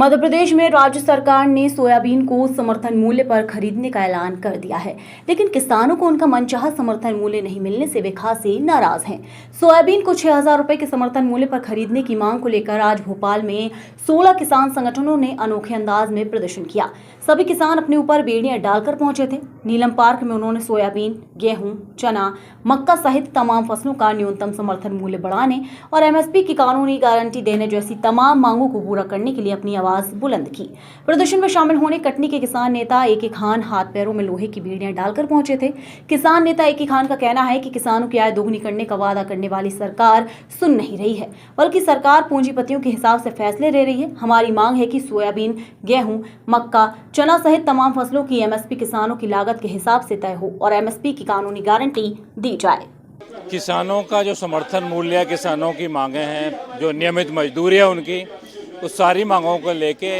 मध्य प्रदेश में राज्य सरकार ने सोयाबीन को समर्थन मूल्य पर खरीदने का ऐलान कर दिया है, लेकिन किसानों को उनका मनचाहा समर्थन मूल्य नहीं मिलने से वे खासे नाराज हैं। सोयाबीन को 6,000 रुपए के समर्थन मूल्य पर खरीदने की मांग को लेकर आज भोपाल में 16 किसान संगठनों ने अनोखे अंदाज में प्रदर्शन किया। सभी किसान अपने ऊपर बेड़ियां डालकर पहुंचे थे। नीलम पार्क में उन्होंने सोयाबीन, गेहूं, चना, मक्का सहित तमाम फसलों का न्यूनतम समर्थन मूल्य बढ़ाने और एमएसपी की कानूनी गारंटी देने जैसी तमाम मांगों को पूरा करने के लिए अपनी आवाज बुलंद की। प्रदर्शन में शामिल होने कटनी के किसान नेता ए के खान हाथ पैरों में लोहे की बेड़ियां डालकर पहुंचे थे। किसान नेता ए के खान का कहना है कि किसानों की आय दोगुनी करने का वादा करने वाली सरकार सुन नहीं रही है, बल्कि सरकार पूंजीपतियों के हिसाब से फैसले ले रही है। हमारी मांग है कि सोयाबीन, गेहूं, मक्का, चना सहित तमाम फसलों की एमएसपी किसानों की लागत के हिसाब से तय हो और एमएसपी की कानूनी गारंटी दी जाए। किसानों का जो समर्थन मूल्य है, किसानों की मांगे हैं, जो नियमित मजदूरी है उनकी, उस सारी मांगों को लेके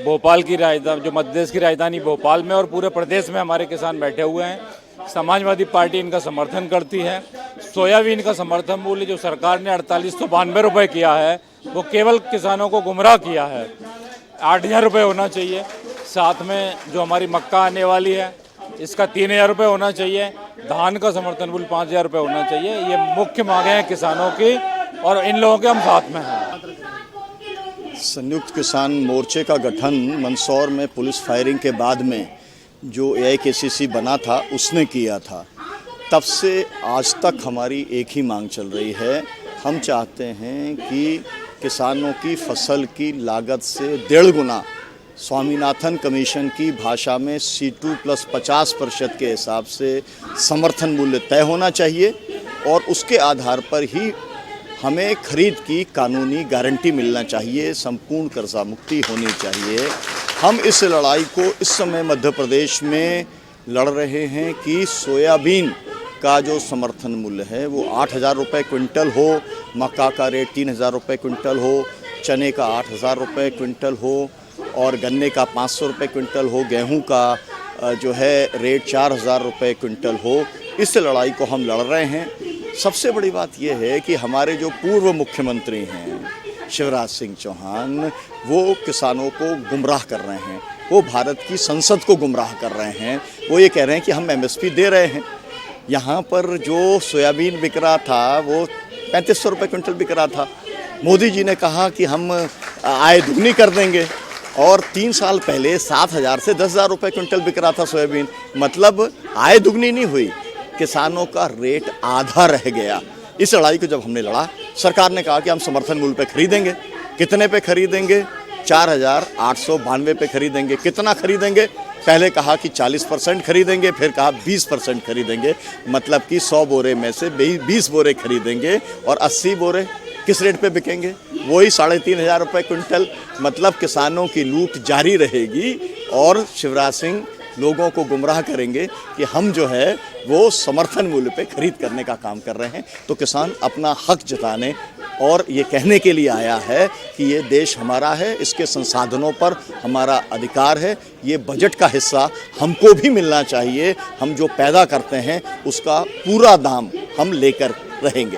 भोपाल की राजधानी, जो मध्य प्रदेश की राजधानी भोपाल में और पूरे प्रदेश में हमारे किसान बैठे हुए हैं। समाजवादी पार्टी इनका समर्थन करती है। सोयाबीन का समर्थन मूल्य जो सरकार ने 4892 रुपये किया है, वो केवल किसानों को गुमराह किया है। 8,000 रुपये होना चाहिए। साथ में जो हमारी मक्का आने वाली है, इसका 3,000 रुपये होना चाहिए। धान का समर्थन मूल्य 5,000 रुपये होना चाहिए। ये मुख्य मांगे हैं किसानों की और इन लोगों के हम साथ में हैं। संयुक्त किसान मोर्चे का गठन मंदसौर में पुलिस फायरिंग के बाद में जो एआईकेसीसी बना था उसने किया था। तब से आज तक हमारी एक ही मांग चल रही है। हम चाहते हैं कि किसानों की फसल की लागत से 1.5 गुना स्वामीनाथन कमीशन की भाषा में C2 + 50% के हिसाब से समर्थन मूल्य तय होना चाहिए और उसके आधार पर ही हमें खरीद की कानूनी गारंटी मिलना चाहिए। संपूर्ण कर्जा मुक्ति होनी चाहिए। हम इस लड़ाई को इस समय मध्य प्रदेश में लड़ रहे हैं कि सोयाबीन का जो समर्थन मूल्य है वो 8,000 रुपये क्विंटल हो, मक्का का रेट 3,000 रुपये क्विंटल हो, चने का 8,000 रुपये क्विंटल हो और गन्ने का 500 रुपये क्विंटल हो, गेहूं का जो है रेट 4,000 रुपये क्विंटल हो। इस लड़ाई को हम लड़ रहे हैं। सबसे बड़ी बात यह है कि हमारे जो पूर्व मुख्यमंत्री हैं शिवराज सिंह चौहान, वो किसानों को गुमराह कर रहे हैं। वो भारत की संसद को गुमराह कर रहे हैं। वो ये कह रहे हैं कि हम एमएसपी दे रहे हैं। यहाँ पर जो सोयाबीन बिक रहा था वो 3,500 रुपये क्विंटल बिक रहा था। मोदी जी ने कहा कि हम आय दुगनी कर देंगे और 3 साल पहले 7,000 से 10,000 रुपये क्विंटल बिक रहा था सोयाबीन। मतलब आय दुगनी नहीं हुई, किसानों का रेट आधा रह गया। इस लड़ाई को जब हमने लड़ा, सरकार ने कहा कि हम समर्थन मूल्य पे खरीदेंगे। कितने पे खरीदेंगे? 4,892 पे खरीदेंगे। कितना खरीदेंगे? पहले कहा कि 40% खरीदेंगे, फिर कहा 20% खरीदेंगे। मतलब कि 100 बोरे में से 20 बोरे खरीदेंगे और 80 बोरे किस रेट पे बिकेंगे? वही 3,500 रुपये क्विंटल। मतलब किसानों की लूट जारी रहेगी और शिवराज सिंह लोगों को गुमराह करेंगे कि हम जो है वो समर्थन मूल्य पे खरीद करने का काम कर रहे हैं। तो किसान अपना हक जताने और ये कहने के लिए आया है कि ये देश हमारा है, इसके संसाधनों पर हमारा अधिकार है। ये बजट का हिस्सा हमको भी मिलना चाहिए। हम जो पैदा करते हैं उसका पूरा दाम हम लेकर रहेंगे।